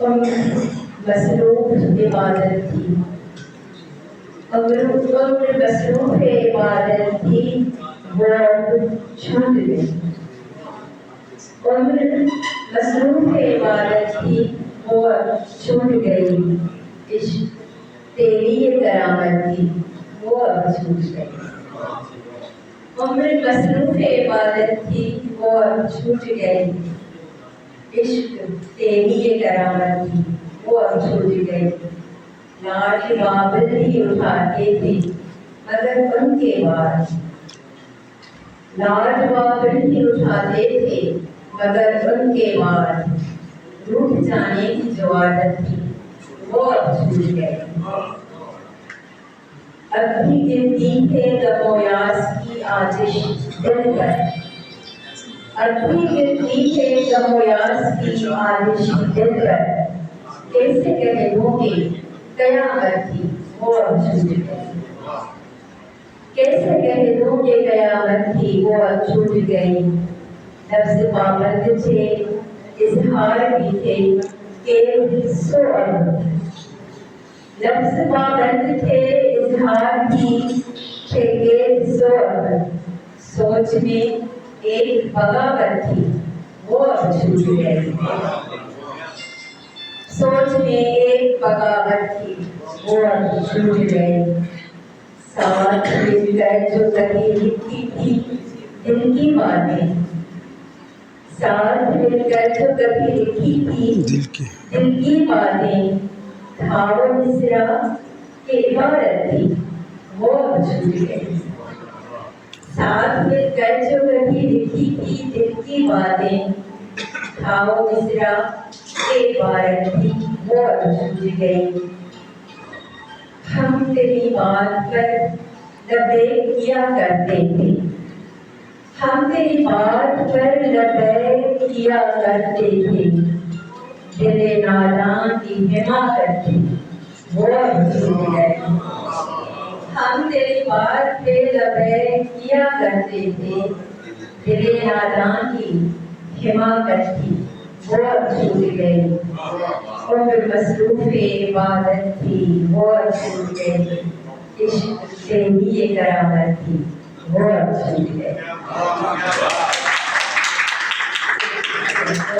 مصروف عبادت تھی، عمر مصروف عبادت تھی وہ چھوٹ گئی، عمر مصروف عبادت تھی وہ چھوٹ گئی، عشق تیری یہ کرامت تھی وہ اب چھوٹ گئی، عمر مصروف عبادت تھی وہ اب چھوٹ گئی، عشق تیری یہ کرامت تھی وہ اب چھوٹ گئی، لاڈ بابل ہی اٹھاتے تھے مگر ان کے بعد، لاڈ بابل ہی اٹھاتے تھے مگر ان کے بعد، روٹھ جانے کی جو عادت تھی وہ اب چھوٹ گئی، اب بھی گرتی ہے غم و یاس کی آتش دل پر، اب بھی گرتی ہے غم و یاس کی آتش دل پر، کیسے کہہ دوں کہ قیامت تھی وہ اب چھوٹ گئی، کیسے کہہ دوں کہ قیامت تھی وہ اب چھوٹ گئی، لفظ پابند تھے اظہار بھی تھے کہ سو اب، لفظ پابند تھے اظہار بھی تھے کہ سو اب، سوچ میں ایک بغاوت تھی وہ اب چھوٹ گئی، سوچ میں ایک بغاوت تھی وہ اب چھوٹ گئی، ساتھ مل کر جو کبھی لکھی تھی دل کی باتیں، ساتھ مل کر جو کبھی لکھی تھی دل کی باتیں، تھا وہ مصرع کہ عبارت تھی وہ اب چھوٹ گئی، ساتھ مل کر جو کبھی لکھی تھی دل کی باتیں، تھا وہ مصرع کہ عبارت تھی وہ اب چھوٹ گئی، ہم تیری بات پر لبیک کیا کرتے تھے، ہم تیری بات پر لبیک کیا کرتے تھے، دل ناداں کی حماقت تھی وہ اب چھوٹ گئی، ہم تیری بات پہ لبیک کیا کرتے تھے، دل ناداں کی حماقت تھی وہ اب چھوٹ گئی، عمر مصروف عبادت تھی وہ اب چھوٹ گئی، عشق تیری یہ کرامت تھی وہ اب چھوٹ گئی۔